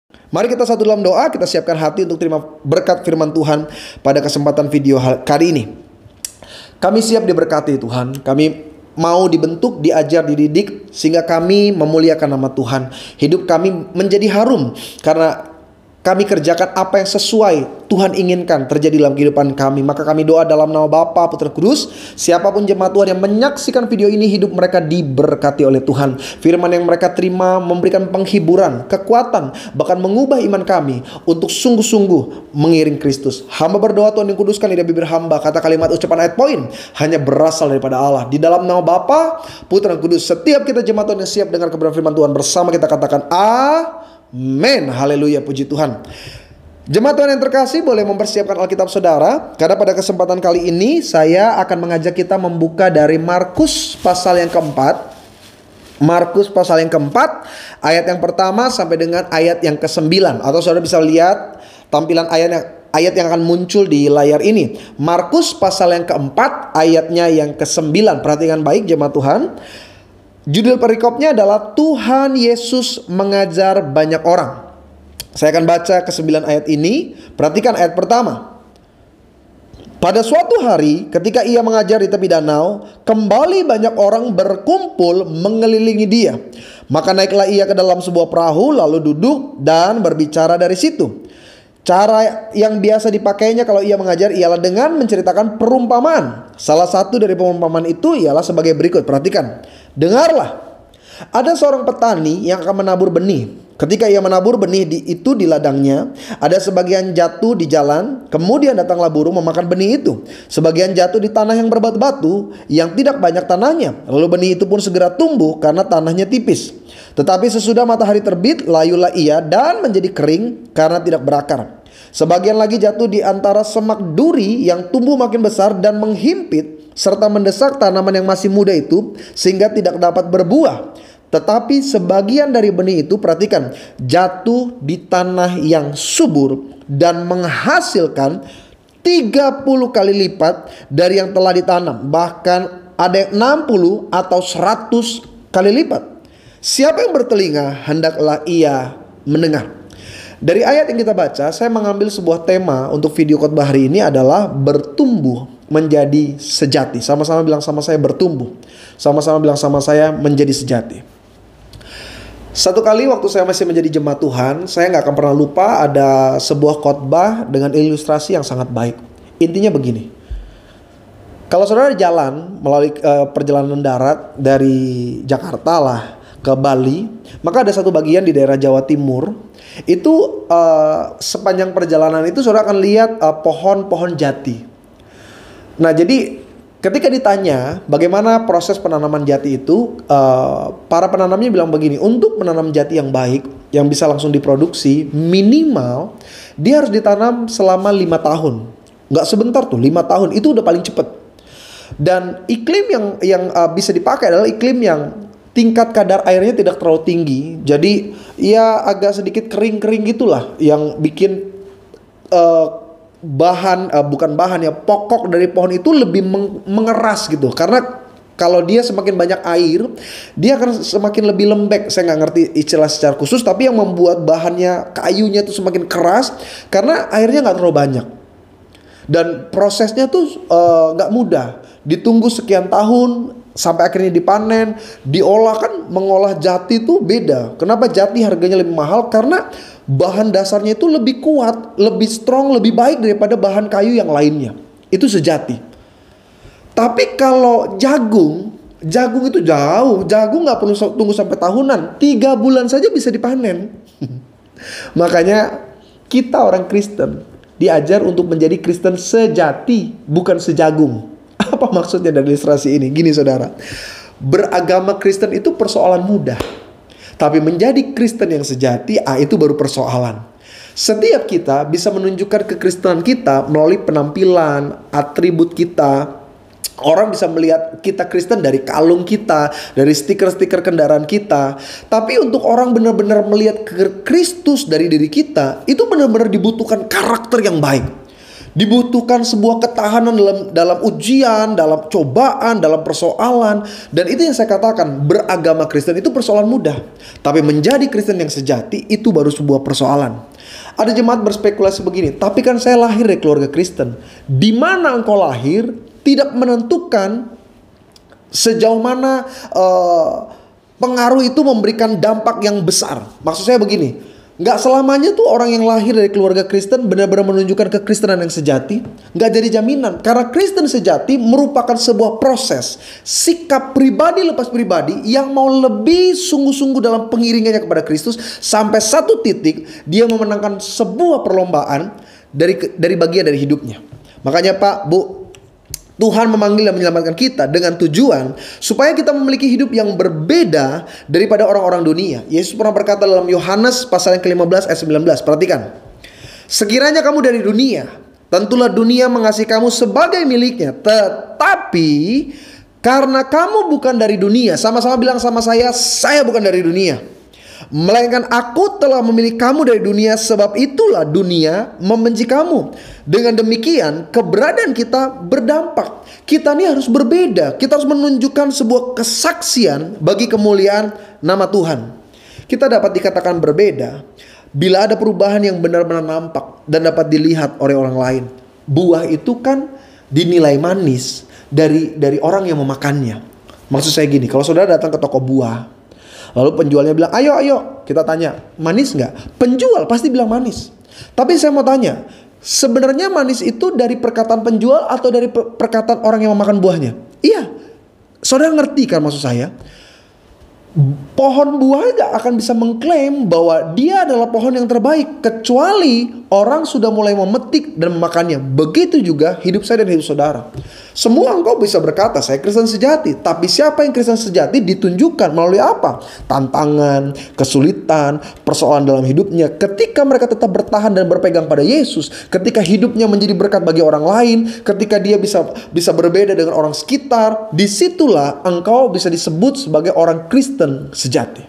Mari kita satu dalam doa, kita siapkan hati untuk terima berkat firman Tuhan pada kesempatan video kali ini. Kami siap diberkati Tuhan, kami mau dibentuk, diajar, dididik, sehingga kami memuliakan nama Tuhan. Hidup kami menjadi harum karena kami kerjakan apa yang sesuai Tuhan inginkan terjadi dalam kehidupan kami. Maka kami doa dalam nama Bapa, Putra, Kudus. Siapapun jemaat Tuhan yang menyaksikan video ini, hidup mereka diberkati oleh Tuhan. Firman yang mereka terima memberikan penghiburan, kekuatan, bahkan mengubah iman kami untuk sungguh-sungguh mengiring Kristus. Hamba berdoa Tuhan yang kuduskan lidah bibir hamba, kata kalimat ucapan ayat poin hanya berasal daripada Allah. Di dalam nama Bapa, Putra, dan Kudus, setiap kita jemaat Tuhan yang siap dengar kebenaran firman Tuhan bersama kita katakan amin. Haleluya, puji Tuhan. Jemaat Tuhan yang terkasih, boleh mempersiapkan Alkitab saudara, karena pada kesempatan kali ini saya akan mengajak kita membuka dari Markus pasal yang keempat. Markus pasal yang keempat, ayat yang pertama sampai dengan ayat yang ke-9. Atau saudara bisa lihat tampilan ayat yang akan muncul di layar ini. Markus pasal yang keempat, ayatnya yang ke-9. Perhatikan baik jemaat Tuhan. Judul perikopnya adalah Tuhan Yesus mengajar banyak orang. Saya akan baca ke-9 ayat ini. Perhatikan ayat pertama. Pada suatu hari ketika ia mengajar di tepi danau, kembali banyak orang berkumpul mengelilingi dia. Maka naiklah ia ke dalam sebuah perahu, lalu duduk dan berbicara dari situ. Cara yang biasa dipakainya kalau ia mengajar ialah dengan menceritakan perumpamaan. Salah satu dari perumpamaan itu ialah sebagai berikut. Perhatikan. Dengarlah. Ada seorang petani yang akan menabur benih. Ketika ia menabur benih itu di ladangnya, ada sebagian jatuh di jalan. Kemudian datanglah burung memakan benih itu. Sebagian jatuh di tanah yang berbatu-batu, yang tidak banyak tanahnya. Lalu benih itu pun segera tumbuh karena tanahnya tipis. Tetapi sesudah matahari terbit, layulah ia dan menjadi kering karena tidak berakar. Sebagian lagi jatuh di antara semak duri yang tumbuh makin besar dan menghimpit, serta mendesak tanaman yang masih muda itu sehingga tidak dapat berbuah. Tetapi sebagian dari benih itu, perhatikan, jatuh di tanah yang subur dan menghasilkan 30 kali lipat dari yang telah ditanam. Bahkan ada yang 60 atau 100 kali lipat. Siapa yang bertelinga, hendaklah ia mendengar. Dari ayat yang kita baca, saya mengambil sebuah tema untuk video khotbah hari ini adalah bertumbuh menjadi sejati. Sama-sama bilang sama saya, bertumbuh. Sama-sama bilang sama saya, menjadi sejati. Satu kali waktu saya masih menjadi jemaat Tuhan, saya gak akan pernah lupa ada sebuah khotbah dengan ilustrasi yang sangat baik. Intinya begini. Kalau saudara jalan melalui perjalanan darat dari Jakarta lah ke Bali, maka ada satu bagian di daerah Jawa Timur. Itu sepanjang perjalanan itu saudara akan lihat pohon-pohon jati. Nah, jadi ketika ditanya bagaimana proses penanaman jati itu, para penanamnya bilang begini, untuk menanam jati yang baik, yang bisa langsung diproduksi, minimal dia harus ditanam selama 5 tahun. Nggak sebentar tuh, 5 tahun itu udah paling cepat. Dan iklim yang bisa dipakai adalah iklim yang tingkat kadar airnya tidak terlalu tinggi. Jadi ya agak sedikit kering-kering gitulah, yang bikin pokok dari pohon itu lebih mengeras gitu. Karena kalau dia semakin banyak air, dia akan semakin lebih lembek. Saya nggak ngerti istilah secara khusus, tapi yang membuat bahannya, kayunya itu semakin keras karena airnya nggak terlalu banyak. Dan prosesnya tuh nggak mudah. Ditunggu sekian tahun sampai akhirnya dipanen, diolah. Kan mengolah jati itu beda. Kenapa jati harganya lebih mahal? Karena bahan dasarnya itu lebih kuat, lebih strong, lebih baik daripada bahan kayu yang lainnya. Itu sejati. Tapi kalau jagung itu jauh. Jagung gak perlu tunggu sampai tahunan. 3 bulan saja bisa dipanen. Makanya kita orang Kristen diajar untuk menjadi Kristen sejati, bukan sejagung. Apa maksudnya dari ilustrasi ini? Gini saudara, beragama Kristen itu persoalan mudah. Tapi menjadi Kristen yang sejati, itu baru persoalan. Setiap kita bisa menunjukkan kekristenan kita melalui penampilan, atribut kita. Orang bisa melihat kita Kristen dari kalung kita, dari stiker-stiker kendaraan kita. Tapi untuk orang benar-benar melihat Kristus dari diri kita, itu benar-benar dibutuhkan karakter yang baik. Dibutuhkan sebuah ketahanan dalam ujian, dalam cobaan, dalam persoalan. Dan itu yang saya katakan, beragama Kristen itu persoalan mudah. Tapi menjadi Kristen yang sejati itu baru sebuah persoalan. Ada jemaat berspekulasi begini, tapi kan saya lahir dari keluarga Kristen. Di mana engkau lahir tidak menentukan sejauh mana pengaruh itu memberikan dampak yang besar. Maksud saya begini, nggak selamanya tuh orang yang lahir dari keluarga Kristen benar-benar menunjukkan kekristenan yang sejati. Nggak jadi jaminan. Karena Kristen sejati merupakan sebuah proses, sikap pribadi lepas pribadi yang mau lebih sungguh-sungguh dalam pengiringannya kepada Kristus. Sampai satu titik dia memenangkan sebuah perlombaan dari bagian dari hidupnya. Makanya Pak, Bu, Tuhan memanggil dan menyelamatkan kita dengan tujuan supaya kita memiliki hidup yang berbeda daripada orang-orang dunia. Yesus pernah berkata dalam Yohanes pasal yang ke-15 ayat 19. Perhatikan. Sekiranya kamu dari dunia, tentulah dunia mengasihi kamu sebagai miliknya. Tetapi karena kamu bukan dari dunia, sama-sama bilang sama saya bukan dari dunia. Melainkan aku telah memilih kamu dari dunia, sebab itulah dunia membenci kamu. Dengan demikian keberadaan kita berdampak. Kita ini harus berbeda. Kita harus menunjukkan sebuah kesaksian bagi kemuliaan nama Tuhan. Kita dapat dikatakan berbeda bila ada perubahan yang benar-benar nampak dan dapat dilihat oleh orang lain. Buah itu kan dinilai manis dari orang yang memakannya. Maksud saya gini, kalau saudara datang ke toko buah, lalu penjualnya bilang, ayo, kita tanya, manis nggak? Penjual pasti bilang manis. Tapi saya mau tanya, sebenarnya manis itu dari perkataan penjual atau dari perkataan orang yang memakan buahnya? Iya, saudara ngerti kan maksud saya? Pohon buah gak akan bisa mengklaim bahwa dia adalah pohon yang terbaik kecuali orang sudah mulai memetik dan memakannya. Begitu juga hidup saya dan hidup saudara. Semua engkau bisa berkata saya Kristen sejati, tapi siapa yang Kristen sejati ditunjukkan melalui apa? Tantangan, kesulitan, persoalan dalam hidupnya. Ketika mereka tetap bertahan dan berpegang pada Yesus, ketika hidupnya menjadi berkat bagi orang lain, ketika dia bisa berbeda dengan orang sekitar, disitulah engkau bisa disebut sebagai orang Kristen sejati.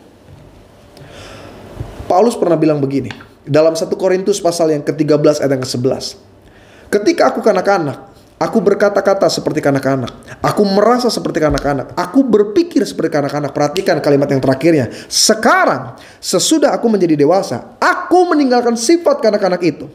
Paulus pernah bilang begini dalam 1 Korintus pasal yang ke-13 ayat yang ke-11. Ketika aku kanak-kanak, aku berkata-kata seperti kanak-kanak. Aku merasa seperti kanak-kanak. Aku berpikir seperti kanak-kanak. Perhatikan kalimat yang terakhirnya. Sekarang, sesudah aku menjadi dewasa, aku meninggalkan sifat kanak-kanak itu.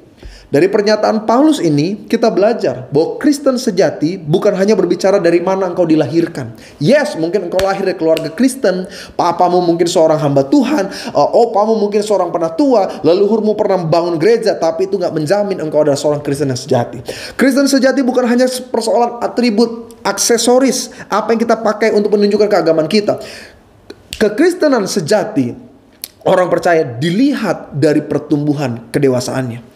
Dari pernyataan Paulus ini, kita belajar bahwa Kristen sejati bukan hanya berbicara dari mana engkau dilahirkan. Yes, mungkin engkau lahir dari keluarga Kristen, papamu mungkin seorang hamba Tuhan, opamu mungkin seorang penatua, leluhurmu pernah membangun gereja, tapi itu gak menjamin engkau adalah seorang Kristen yang sejati. Kristen sejati bukan hanya persoalan atribut, aksesoris, apa yang kita pakai untuk menunjukkan keagamaan kita. Kekristenan sejati, orang percaya dilihat dari pertumbuhan kedewasaannya.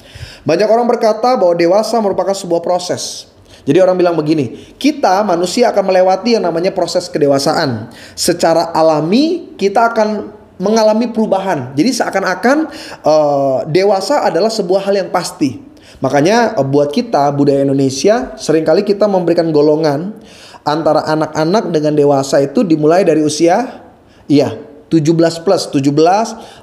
Banyak orang berkata bahwa dewasa merupakan sebuah proses. Jadi orang bilang begini, kita manusia akan melewati yang namanya proses kedewasaan. Secara alami kita akan mengalami perubahan. Jadi seakan-akan dewasa adalah sebuah hal yang pasti. Makanya buat kita budaya Indonesia seringkali kita memberikan golongan antara anak-anak dengan dewasa itu dimulai dari usia 17 plus, 17,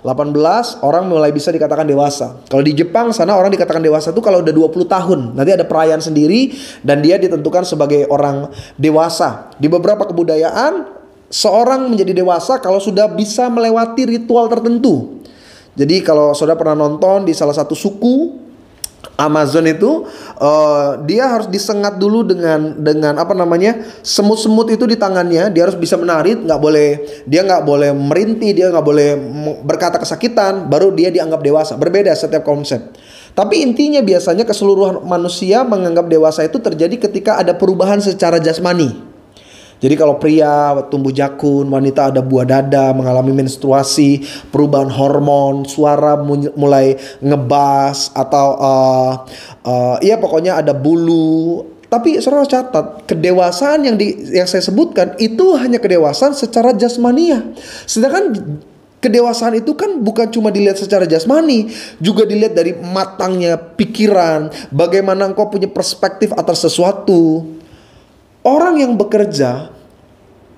18 orang mulai bisa dikatakan dewasa. Kalau di Jepang sana orang dikatakan dewasa itu kalau udah 20 tahun. Nanti ada perayaan sendiri dan dia ditentukan sebagai orang dewasa. Di beberapa kebudayaan seorang menjadi dewasa kalau sudah bisa melewati ritual tertentu. Jadi kalau saudara pernah nonton di salah satu suku Amazon itu dia harus disengat dulu dengan apa namanya semut-semut itu di tangannya. Dia harus bisa menari, dia nggak boleh merintih, dia nggak boleh berkata kesakitan, baru dia dianggap dewasa. Berbeda setiap konsep. Tapi intinya biasanya keseluruhan manusia menganggap dewasa itu terjadi ketika ada perubahan secara jasmani. Jadi kalau pria tumbuh jakun, wanita ada buah dada, mengalami menstruasi, perubahan hormon, suara mulai ngebas atau pokoknya ada bulu. Tapi saudara catat, kedewasaan yang saya sebutkan itu hanya kedewasaan secara jasmania. Sedangkan kedewasaan itu kan bukan cuma dilihat secara jasmani, juga dilihat dari matangnya pikiran, bagaimana engkau punya perspektif atas sesuatu. Orang yang bekerja,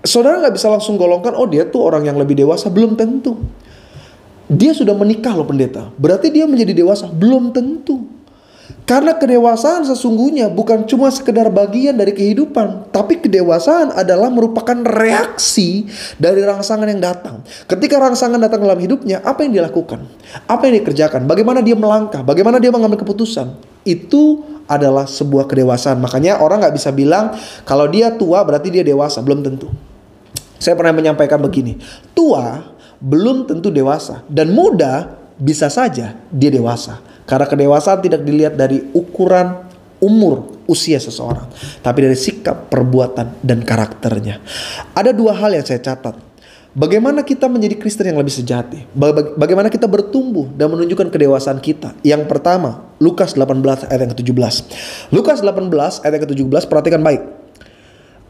saudara gak bisa langsung golongkan, oh dia tuh orang yang lebih dewasa. Belum tentu. Dia sudah menikah loh pendeta, berarti dia menjadi dewasa? Belum tentu. Karena kedewasaan sesungguhnya bukan cuma sekedar bagian dari kehidupan, tapi kedewasaan adalah merupakan reaksi dari rangsangan yang datang. Ketika rangsangan datang dalam hidupnya, apa yang dilakukan? Apa yang dikerjakan? Bagaimana dia melangkah? Bagaimana dia mengambil keputusan? Itu adalah sebuah kedewasaan. Makanya orang nggak bisa bilang kalau dia tua berarti dia dewasa. Belum tentu. Saya pernah menyampaikan begini, tua belum tentu dewasa, dan muda bisa saja dia dewasa. Karena kedewasaan tidak dilihat dari ukuran umur usia seseorang, tapi dari sikap, perbuatan, dan karakternya. Ada dua hal yang saya catat. Bagaimana kita menjadi Kristen yang lebih sejati? Bagaimana kita bertumbuh dan menunjukkan kedewasaan kita? Yang pertama, Lukas 18 ayat yang ke-17. Lukas 18 ayat yang ke-17, perhatikan baik.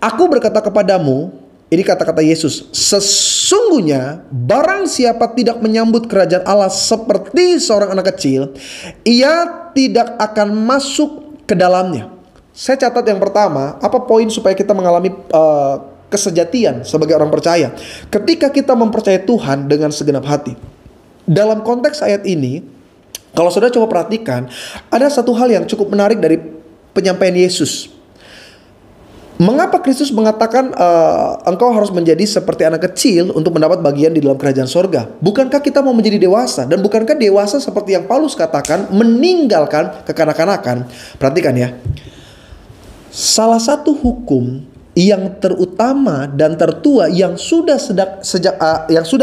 Aku berkata kepadamu, ini kata-kata Yesus, sesungguhnya barang siapa tidak menyambut kerajaan Allah seperti seorang anak kecil, ia tidak akan masuk ke dalamnya. Saya catat yang pertama, apa poin supaya kita mengalami kesejatian sebagai orang percaya? Ketika kita mempercayai Tuhan dengan segenap hati. Dalam konteks ayat ini, kalau saudara coba perhatikan, ada satu hal yang cukup menarik dari penyampaian Yesus. Mengapa Kristus mengatakan engkau harus menjadi seperti anak kecil untuk mendapat bagian di dalam kerajaan sorga? Bukankah kita mau menjadi dewasa? Dan bukankah dewasa seperti yang Paulus katakan meninggalkan kekanak-kanakan? Perhatikan ya. Salah satu hukum yang terutama dan tertua yang sudah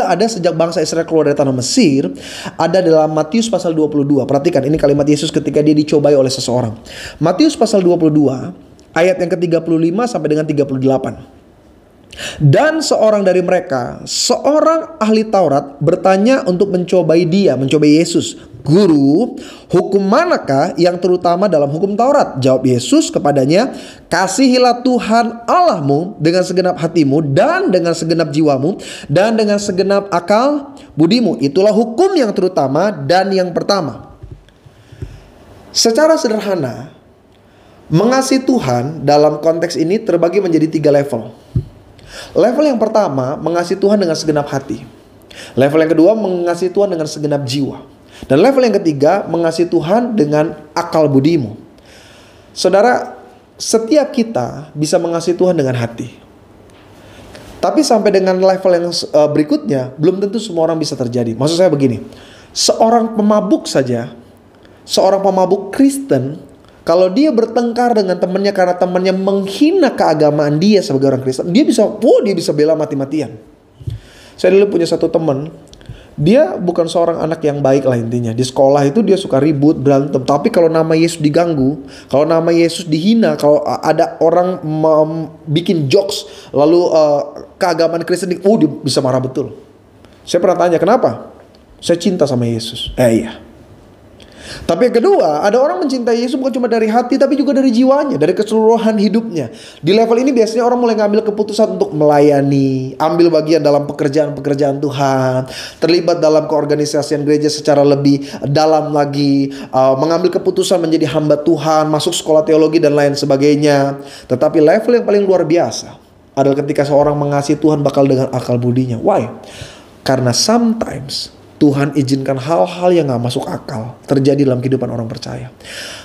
ada sejak bangsa Israel keluar dari tanah Mesir ada dalam Matius pasal 22. Perhatikan ini kalimat Yesus ketika dia dicobai oleh seseorang. Matius pasal 22 ayat yang ke-35 sampai dengan 38. Dan seorang dari mereka, seorang ahli Taurat, bertanya untuk mencobai Yesus. Guru, hukum manakah yang terutama dalam hukum Taurat? Jawab Yesus kepadanya, kasihilah Tuhan Allahmu dengan segenap hatimu dan dengan segenap jiwamu dan dengan segenap akal budimu. Itulah hukum yang terutama dan yang pertama. Secara sederhana, mengasihi Tuhan dalam konteks ini terbagi menjadi 3 level. Level yang pertama, mengasihi Tuhan dengan segenap hati. Level yang kedua, mengasihi Tuhan dengan segenap jiwa. Dan level yang ketiga, mengasihi Tuhan dengan akal budimu. Saudara, setiap kita bisa mengasihi Tuhan dengan hati. Tapi sampai dengan level yang berikutnya, belum tentu semua orang bisa terjadi. Maksud saya begini, seorang pemabuk saja, seorang pemabuk Kristen, kalau dia bertengkar dengan temannya karena temannya menghina keagamaan dia sebagai orang Kristen, dia bisa bela mati-matian. Saya dulu punya satu teman, dia bukan seorang anak yang baik lah intinya. Di sekolah itu dia suka ribut, berantem. Tapi kalau nama Yesus diganggu, kalau nama Yesus dihina, kalau ada orang bikin jokes, lalu keagamaan Kristen, dia bisa marah betul. Saya pernah tanya, kenapa? Saya cinta sama Yesus. Iya. Tapi yang kedua, ada orang mencintai Yesus bukan cuma dari hati, tapi juga dari jiwanya, dari keseluruhan hidupnya. Di level ini biasanya orang mulai ngambil keputusan untuk melayani, ambil bagian dalam pekerjaan-pekerjaan Tuhan, terlibat dalam keorganisasian gereja secara lebih dalam lagi, mengambil keputusan menjadi hamba Tuhan, masuk sekolah teologi dan lain sebagainya. Tetapi level yang paling luar biasa adalah ketika seorang mengasihi Tuhan bakal dengan akal budinya. Why? Karena sometimes Tuhan izinkan hal-hal yang gak masuk akal terjadi dalam kehidupan orang percaya.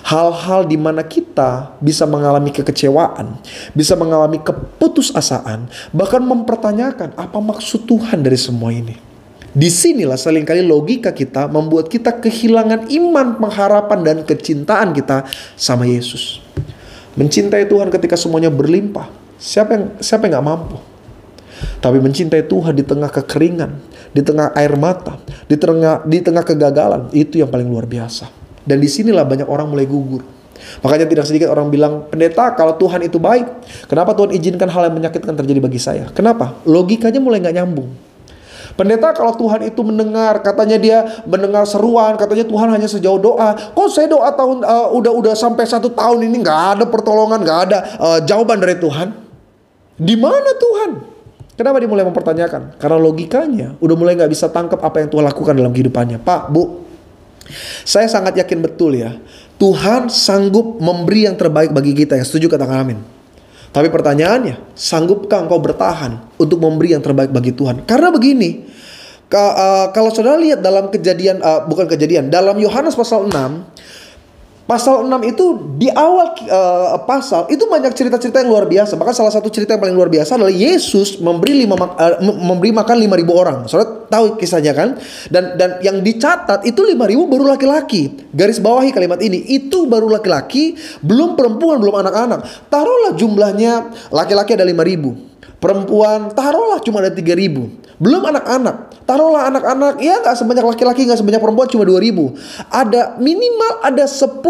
Hal-hal di mana kita bisa mengalami kekecewaan, bisa mengalami keputusasaan, bahkan mempertanyakan apa maksud Tuhan dari semua ini. Disinilah seringkali logika kita membuat kita kehilangan iman, pengharapan, dan kecintaan kita sama Yesus. Mencintai Tuhan ketika semuanya berlimpah, siapa yang gak mampu? Tapi mencintai Tuhan di tengah kekeringan, di tengah air mata, di tengah kegagalan, itu yang paling luar biasa. Dan disinilah banyak orang mulai gugur. Makanya tidak sedikit orang bilang, pendeta, kalau Tuhan itu baik, kenapa Tuhan izinkan hal yang menyakitkan terjadi bagi saya? Kenapa? Logikanya mulai gak nyambung. Pendeta, kalau Tuhan itu mendengar, katanya dia mendengar seruan, katanya Tuhan hanya sejauh doa. Kok saya doa udah sampai 1 tahun ini gak ada pertolongan, gak ada jawaban dari Tuhan? Di mana Tuhan? Kenapa dia mulai mempertanyakan? Karena logikanya udah mulai gak bisa tangkap apa yang Tuhan lakukan dalam kehidupannya. Pak, Bu, saya sangat yakin betul ya, Tuhan sanggup memberi yang terbaik bagi kita. Yang setuju katakan amin. Tapi pertanyaannya, sanggupkah engkau bertahan untuk memberi yang terbaik bagi Tuhan? Karena begini, kalau saudara lihat dalam dalam Yohanes pasal 6, Pasal 6 itu di awal pasal itu banyak cerita-cerita yang luar biasa. Bahkan salah satu cerita yang paling luar biasa adalah Yesus memberi makan 5.000 orang. Saudara tahu kisahnya kan? Dan yang dicatat itu 5.000 baru laki-laki. Garis bawahi kalimat ini, itu baru laki-laki, belum perempuan, belum anak-anak. Taruhlah jumlahnya laki-laki ada 5.000. Perempuan taruhlah cuma ada 3.000. Belum anak-anak. Taruhlah anak-anak, ya nggak sebanyak laki-laki, nggak sebanyak perempuan, cuma 2.000. Ada minimal ada 10.000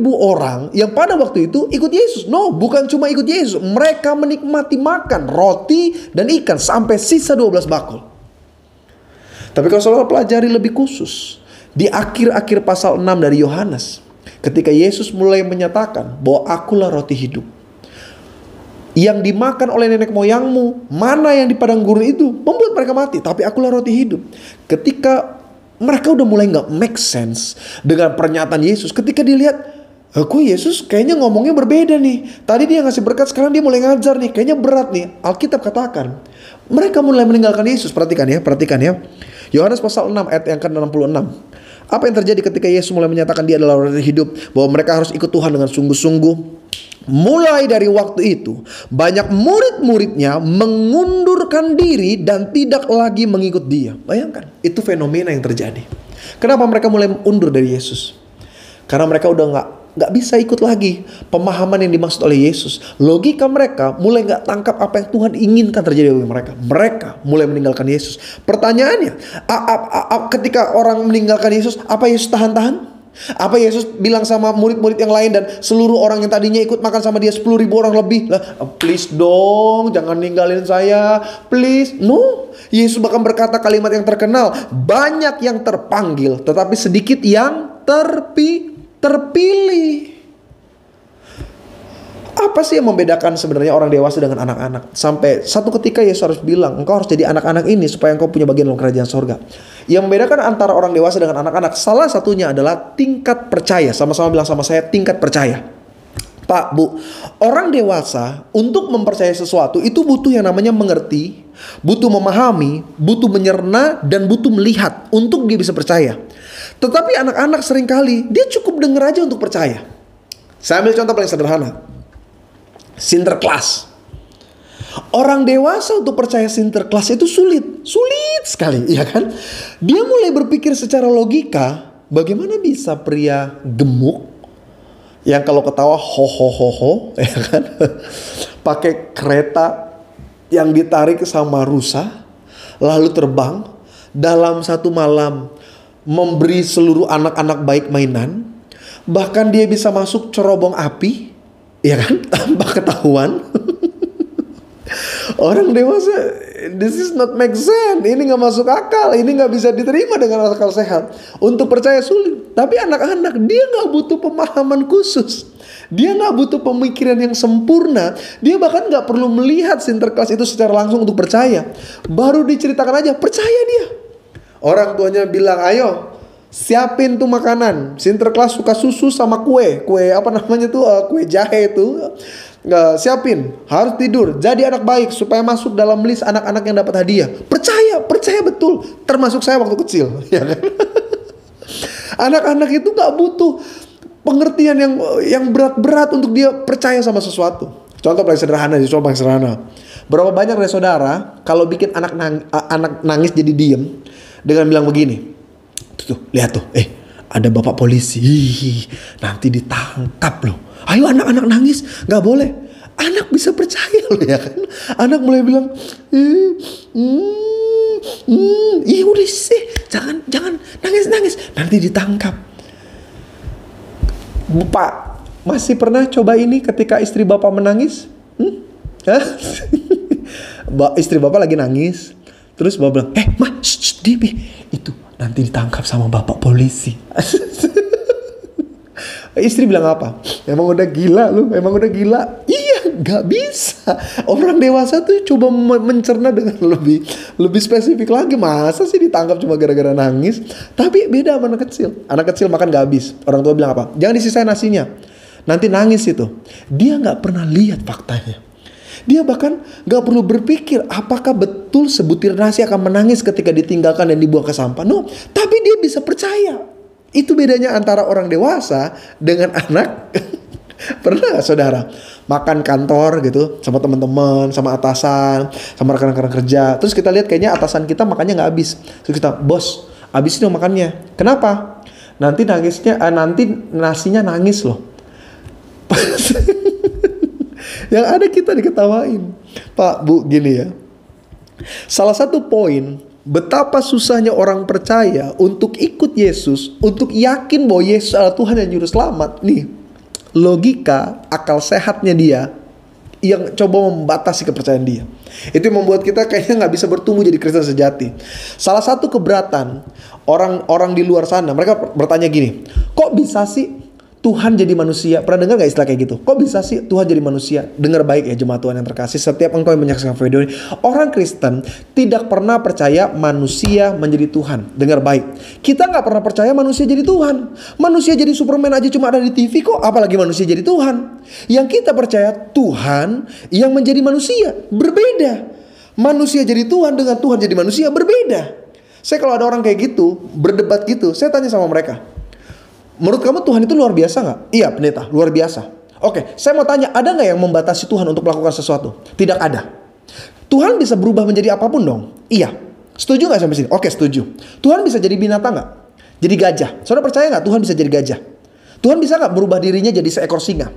orang yang pada waktu itu ikut Yesus. No, bukan cuma ikut Yesus. Mereka menikmati makan roti dan ikan sampai sisa 12 bakul. Tapi kalau saudara pelajari lebih khusus, di akhir-akhir pasal 6 dari Yohanes, ketika Yesus mulai menyatakan bahwa akulah roti hidup. Yang dimakan oleh nenek moyangmu, mana yang di padang gurun itu, membuat mereka mati. Tapi akulah roti hidup. Ketika mereka udah mulai gak make sense dengan pernyataan Yesus. Ketika dilihat, kok Yesus kayaknya ngomongnya berbeda nih. Tadi dia ngasih berkat, sekarang dia mulai ngajar nih. Kayaknya berat nih. Alkitab katakan, mereka mulai meninggalkan Yesus. Perhatikan ya. Yohanes pasal 6 ayat yang ke-66. Apa yang terjadi ketika Yesus mulai menyatakan dia adalah roti hidup, bahwa mereka harus ikut Tuhan dengan sungguh-sungguh. Mulai dari waktu itu, banyak murid-muridnya mengundurkan diri dan tidak lagi mengikut dia. Bayangkan, itu fenomena yang terjadi. Kenapa mereka mulai mundur dari Yesus? Karena mereka udah nggak bisa ikut lagi pemahaman yang dimaksud oleh Yesus. Logika mereka mulai nggak tangkap apa yang Tuhan inginkan terjadi bagi mereka. Mereka mulai meninggalkan Yesus. Pertanyaannya, ketika orang meninggalkan Yesus, apa Yesus tahan-tahan? Apa Yesus bilang sama murid-murid yang lain dan seluruh orang yang tadinya ikut makan sama dia 10.000 orang lebih, please dong, jangan ninggalin saya, please. No, Yesus bahkan berkata kalimat yang terkenal, banyak yang terpanggil tetapi sedikit yang terpilih. Apa sih yang membedakan sebenarnya orang dewasa dengan anak-anak? Sampai satu ketika Yesus harus bilang, engkau harus jadi anak-anak ini supaya engkau punya bagian dalam kerajaan sorga. Yang membedakan antara orang dewasa dengan anak-anak, salah satunya adalah tingkat percaya. Sama-sama bilang sama saya, tingkat percaya. Pak, Bu, orang dewasa untuk mempercayai sesuatu itu butuh yang namanya mengerti, butuh memahami, butuh menyerna, dan butuh melihat untuk dia bisa percaya. Tetapi anak-anak seringkali dia cukup dengar aja untuk percaya. Saya ambil contoh paling sederhana. Sinterklas. Orang dewasa untuk percaya Sinterklas itu sulit sekali, ya kan? Dia mulai berpikir secara logika, bagaimana bisa pria gemuk yang kalau ketawa ho, ya kan? Pakai kereta yang ditarik sama rusa, lalu terbang dalam satu malam memberi seluruh anak-anak baik mainan, bahkan dia bisa masuk cerobong api, ya kan, tanpa ketahuan. Orang dewasa, this is not make sense. Ini gak masuk akal. Ini gak bisa diterima dengan akal sehat. Untuk percaya sulit. Tapi anak-anak, dia gak butuh pemahaman khusus. Dia gak butuh pemikiran yang sempurna. Dia bahkan gak perlu melihat Sinterklas itu secara langsung untuk percaya. Baru diceritakan aja, percaya dia. Orang tuanya bilang, ayo siapin tuh makanan. Sinterklas suka susu sama kue apa namanya tuh, kue jahe itu. Siapin, harus tidur, jadi anak baik supaya masuk dalam list anak-anak yang dapat hadiah. Percaya betul, termasuk saya waktu kecil, ya kan? Anak-anak itu gak butuh pengertian yang berat-berat untuk dia percaya sama sesuatu. Contoh paling sederhana. Berapa banyak dari saudara kalau bikin anak nangis jadi diem dengan bilang begini, tuh lihat tuh, ada bapak polisi, nanti ditangkap loh. Ayo anak-anak nangis, gak boleh. Anak bisa percaya loh, ya kan. Anak mulai bilang, udah sih, jangan nangis, nanti ditangkap. Bapak masih pernah coba ini ketika istri bapak menangis? Istri bapak lagi nangis, terus bapak bilang, ma, Debbie, itu nanti ditangkap sama bapak polisi. Istri bilang apa? Emang udah gila lu? Iya, gak bisa. Orang dewasa tuh coba mencerna dengan lebih spesifik lagi. Masa sih ditangkap cuma gara-gara nangis? Tapi beda sama anak kecil. Anak kecil makan gak habis. Orang tua bilang apa? Jangan disisain nasinya, nanti nangis itu. Dia gak pernah lihat faktanya. Dia bahkan gak perlu berpikir apakah betul sebutir nasi akan menangis ketika ditinggalkan dan dibuang ke sampah. No, tapi dia bisa percaya. Itu bedanya antara orang dewasa dengan anak. Pernah gak saudara makan kantor gitu sama teman-teman, sama atasan, sama rekan-rekan kerja, terus kita lihat kayaknya atasan kita makannya nggak habis, terus kita, bos, habisin dong makannya. Kenapa? Nanti nanti nasinya nangis loh. Yang ada kita diketawain. Pak, Bu, gini ya. Salah satu poin betapa susahnya orang percaya untuk ikut Yesus, untuk yakin bahwa Yesus adalah Tuhan dan Juru Selamat. Nih, logika, akal sehatnya dia yang coba membatasi kepercayaan dia. Itu yang membuat kita kayaknya nggak bisa bertumbuh jadi Kristen sejati. Salah satu keberatan orang-orang di luar sana, mereka bertanya gini, kok bisa sih Tuhan jadi manusia? Pernah dengar gak istilah kayak gitu? Kok bisa sih Tuhan jadi manusia? Dengar baik ya jemaat Tuhan yang terkasih. Setiap engkau yang menyaksikan video ini, orang Kristen tidak pernah percaya manusia menjadi Tuhan. Dengar baik. Kita gak pernah percaya manusia jadi Tuhan. Manusia jadi Superman aja cuma ada di TV kok. Apalagi manusia jadi Tuhan. Yang kita percaya Tuhan yang menjadi manusia. Berbeda. Manusia jadi Tuhan dengan Tuhan jadi manusia. Berbeda. Saya kalau ada orang kayak gitu, berdebat gitu, saya tanya sama mereka, menurut kamu Tuhan itu luar biasa nggak? Iya pendeta, luar biasa. Oke, saya mau tanya, ada nggak yang membatasi Tuhan untuk melakukan sesuatu? Tidak ada. Tuhan bisa berubah menjadi apapun dong? Iya. Setuju nggak sampai sini? Oke, setuju. Tuhan bisa jadi binatang nggak? Jadi gajah. Saudara percaya nggak Tuhan bisa jadi gajah? Tuhan bisa nggak berubah dirinya jadi seekor singa?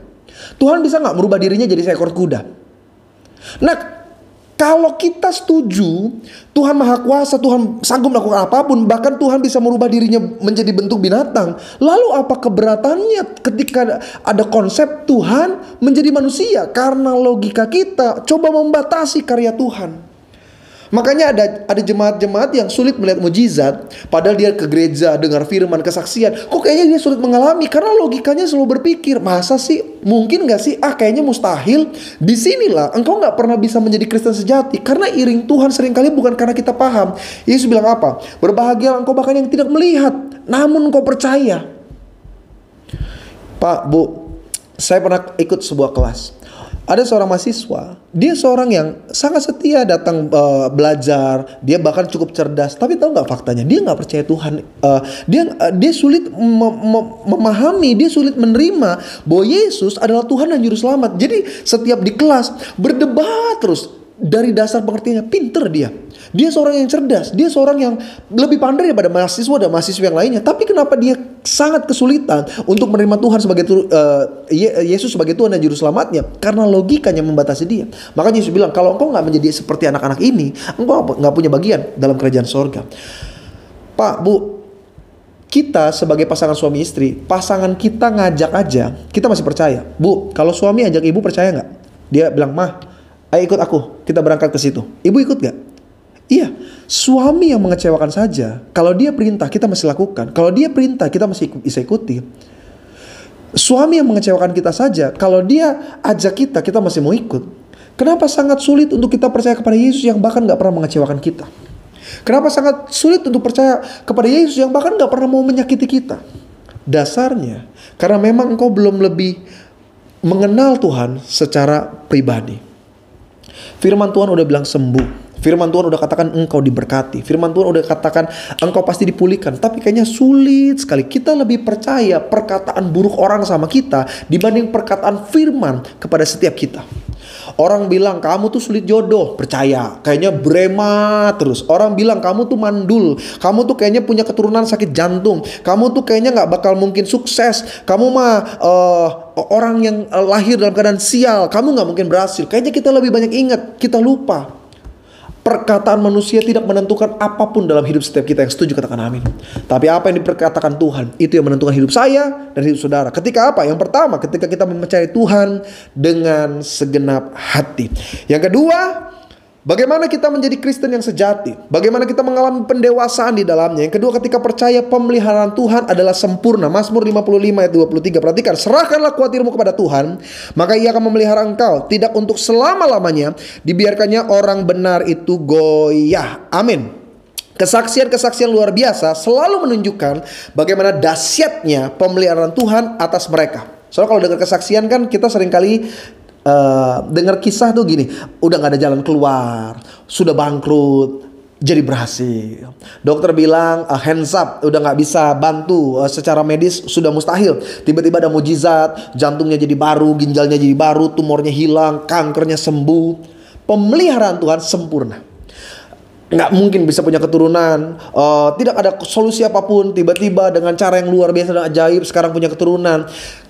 Tuhan bisa nggak merubah dirinya jadi seekor kuda? Nah, kalau kita setuju Tuhan Maha Kuasa, Tuhan sanggup melakukan apapun, bahkan Tuhan bisa merubah dirinya menjadi bentuk binatang, lalu apa keberatannya ketika ada konsep Tuhan menjadi manusia? Karena logika kita coba membatasi karya Tuhan. Makanya ada jemaat-jemaat yang sulit melihat mujizat, padahal dia ke gereja dengar firman, kesaksian, kok kayaknya dia sulit mengalami karena logikanya selalu berpikir, masa sih, mungkin gak sih, kayaknya mustahil. Disinilah engkau gak pernah bisa menjadi Kristen sejati, karena iring Tuhan seringkali bukan karena kita paham. Yesus bilang apa? Berbahagia engkau bahkan yang tidak melihat, namun engkau percaya. Pak, Bu, saya pernah ikut sebuah kelas. Ada seorang mahasiswa, dia seorang yang sangat setia datang belajar, dia bahkan cukup cerdas. Tapi tahu nggak faktanya? Dia nggak percaya Tuhan. Dia sulit memahami, dia sulit menerima bahwa Yesus adalah Tuhan dan Juru Selamat. Jadi setiap di kelas berdebat terus dari dasar pengertiannya. Pinter dia. Dia seorang yang cerdas, dia seorang yang lebih pandai daripada mahasiswa dan mahasiswa yang lainnya. Tapi kenapa dia sangat kesulitan untuk menerima Tuhan sebagai Yesus sebagai Tuhan dan Juru Selamatnya? Karena logikanya membatasi dia. Makanya Yesus bilang, kalau engkau gak menjadi seperti anak-anak ini, engkau gak punya bagian dalam kerajaan sorga. Pak, Bu, kita sebagai pasangan suami istri, pasangan kita ngajak aja, kita masih percaya. Bu, kalau suami ajak ibu, percaya gak? Dia bilang, Mah, ayo ikut aku, kita berangkat ke situ. Ibu ikut gak? Iya, suami yang mengecewakan saja. Kalau dia perintah, kita masih lakukan. Kalau dia perintah, kita masih bisa ikuti. Suami yang mengecewakan kita saja, kalau dia ajak kita, kita masih mau ikut. Kenapa sangat sulit untuk kita percaya kepada Yesus yang bahkan gak pernah mengecewakan kita? Kenapa sangat sulit untuk percaya kepada Yesus yang bahkan gak pernah mau menyakiti kita? Dasarnya, karena memang engkau belum lebih mengenal Tuhan secara pribadi. Firman Tuhan udah bilang sembuh. Firman Tuhan udah katakan engkau diberkati. Firman Tuhan udah katakan engkau pasti dipulihkan. Tapi kayaknya sulit sekali. Kita lebih percaya perkataan buruk orang sama kita dibanding perkataan firman kepada setiap kita. Orang bilang kamu tuh sulit jodoh, percaya. Kayaknya brema terus. Orang bilang kamu tuh mandul, kamu tuh kayaknya punya keturunan sakit jantung, kamu tuh kayaknya gak bakal mungkin sukses, kamu mah orang yang lahir dalam keadaan sial, kamu gak mungkin berhasil. Kayaknya kita lebih banyak ingat, kita lupa. Perkataan manusia tidak menentukan apapun dalam hidup setiap kita. Yang setuju katakan amin. Tapi apa yang diperkatakan Tuhan, itu yang menentukan hidup saya dan hidup saudara. Ketika apa? Yang pertama, ketika kita mempercayai Tuhan dengan segenap hati. Yang kedua, bagaimana kita menjadi Kristen yang sejati? Bagaimana kita mengalami pendewasaan di dalamnya? Yang kedua, ketika percaya pemeliharaan Tuhan adalah sempurna. Mazmur 55 ayat 23. Perhatikan, serahkanlah kuatirmu kepada Tuhan, maka Ia akan memelihara engkau. Tidak untuk selama-lamanya dibiarkannya orang benar itu goyah. Amin. Kesaksian-kesaksian luar biasa selalu menunjukkan bagaimana dahsyatnya pemeliharaan Tuhan atas mereka. Soalnya kalau dengar kesaksian kan kita seringkali dengar kisah tuh gini, udah gak ada jalan keluar, sudah bangkrut, jadi berhasil. Dokter bilang hands up, udah nggak bisa bantu, secara medis sudah mustahil. Tiba-tiba ada mujizat, jantungnya jadi baru, ginjalnya jadi baru, tumornya hilang, kankernya sembuh. Pemeliharaan Tuhan sempurna. Nggak mungkin bisa punya keturunan, tidak ada solusi apapun. Tiba-tiba dengan cara yang luar biasa dan ajaib sekarang punya keturunan.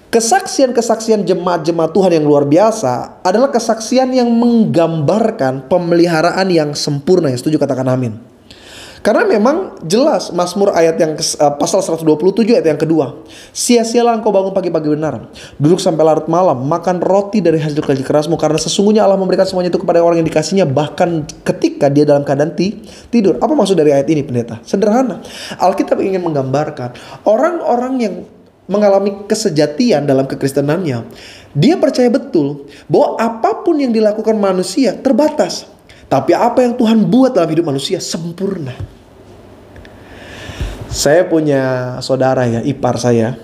Kesaksian-kesaksian jemaat-jemaat Tuhan yang luar biasa adalah kesaksian yang menggambarkan pemeliharaan yang sempurna. Yang setuju katakan amin. Karena memang jelas Mazmur ayat yang pasal 127 ayat yang kedua. Sia-sialah engkau bangun pagi-pagi benar, duduk sampai larut malam, makan roti dari hasil kerja kerasmu, karena sesungguhnya Allah memberikan semuanya itu kepada orang yang dikasihnya, bahkan ketika dia dalam keadaan tidur. Apa maksud dari ayat ini, pendeta? Sederhana. Alkitab ingin menggambarkan orang-orang yang mengalami kesejatian dalam kekristenannya, dia percaya betul bahwa apapun yang dilakukan manusia terbatas, tapi apa yang Tuhan buat dalam hidup manusia sempurna. Saya punya saudara ya, ipar saya.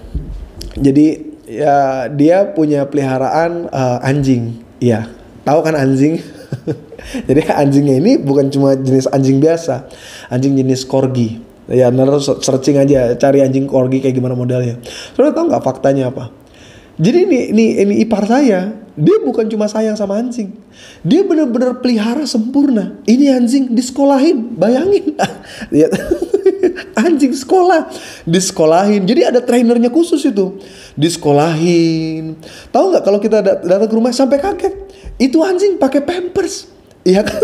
Jadi ya dia punya peliharaan anjing. Ya, tahu kan anjing? Jadi anjingnya ini bukan cuma jenis anjing biasa, anjing jenis corgi. Ya, searching aja, cari anjing corgi kayak gimana modelnya. Saudara tahu nggak faktanya apa? Jadi ini ipar saya, dia bukan cuma sayang sama anjing, dia benar-benar pelihara sempurna. Ini anjing disekolahin, bayangin, anjing sekolah, disekolahin. Jadi ada trainernya khusus itu, disekolahin. Tahu nggak kalau kita datang ke rumah sampai kaget, itu anjing pakai pampers, iya kan?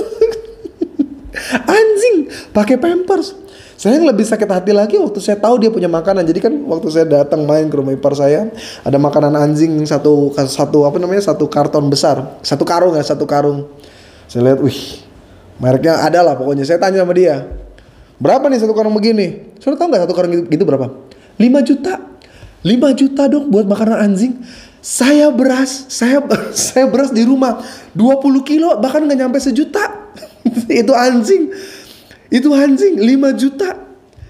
Anjing pakai pampers. Saya yang lebih sakit hati lagi waktu saya tahu dia punya makanan. Jadi kan waktu saya datang main ke rumah ipar saya, ada makanan anjing satu karton besar, satu karung. Saya lihat, wih, mereknya ada lah pokoknya. Saya tanya sama dia, berapa nih satu karung begini? Saudara tahu nggak satu karung gitu berapa? 5 juta. 5 juta dong buat makanan anjing. Saya beras di rumah 20 kilo bahkan nggak nyampe sejuta. Itu anjing 5 juta.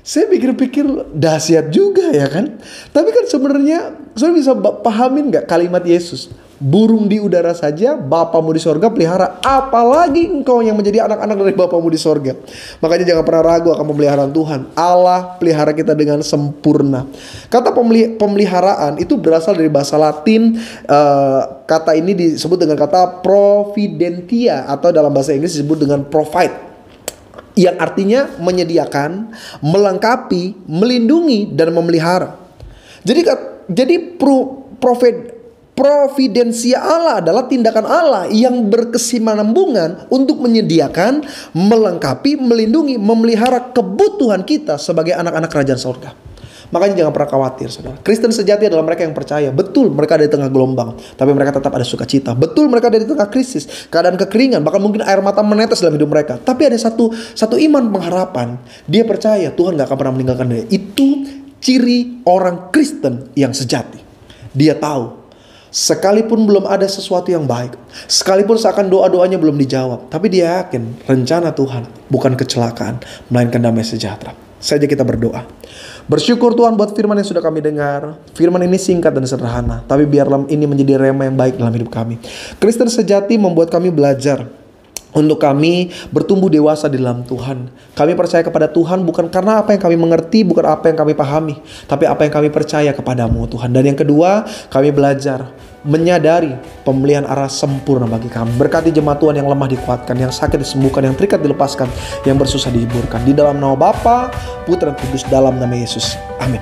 Saya pikir-pikir dahsyat juga ya kan. Tapi kan sebenarnya saudara bisa pahamin gak kalimat Yesus? Burung di udara saja Bapamu di sorga pelihara, apalagi engkau yang menjadi anak-anak dari Bapamu di sorga. Makanya jangan pernah ragu akan pemeliharaan Tuhan. Allah pelihara kita dengan sempurna. Kata pemeliharaan itu berasal dari bahasa Latin. Kata ini disebut dengan kata providentia, atau dalam bahasa Inggris disebut dengan provide, yang artinya menyediakan, melengkapi, melindungi, dan memelihara. Jadi providensia Allah adalah tindakan Allah yang berkesinambungan untuk menyediakan, melengkapi, melindungi, memelihara kebutuhan kita sebagai anak-anak kerajaan surga. Makanya jangan pernah khawatir, saudara. Kristen sejati adalah mereka yang percaya. Betul mereka ada di tengah gelombang, tapi mereka tetap ada sukacita. Betul mereka ada di tengah krisis, keadaan kekeringan, bahkan mungkin air mata menetes dalam hidup mereka. Tapi ada satu iman pengharapan. Dia percaya Tuhan gak akan pernah meninggalkan dia. Itu ciri orang Kristen yang sejati. Dia tahu, sekalipun belum ada sesuatu yang baik, sekalipun seakan doa-doanya belum dijawab, tapi dia yakin rencana Tuhan bukan kecelakaan, melainkan damai sejahtera. Saja kita berdoa. Bersyukur Tuhan buat firman yang sudah kami dengar. Firman ini singkat dan sederhana, tapi biarlah ini menjadi rema yang baik dalam hidup kami. Kristen sejati membuat kami belajar untuk kami bertumbuh dewasa di dalam Tuhan. Kami percaya kepada Tuhan bukan karena apa yang kami mengerti, bukan apa yang kami pahami, tapi apa yang kami percaya kepadamu Tuhan. Dan yang kedua, kami belajar menyadari pembelian arah sempurna bagi kami. Berkati jemaat Tuhan yang lemah dikuatkan, yang sakit disembuhkan, yang terikat dilepaskan, yang bersusah dihiburkan. Di dalam nama Bapa, Putra, dan Kudus, dalam nama Yesus. Amin.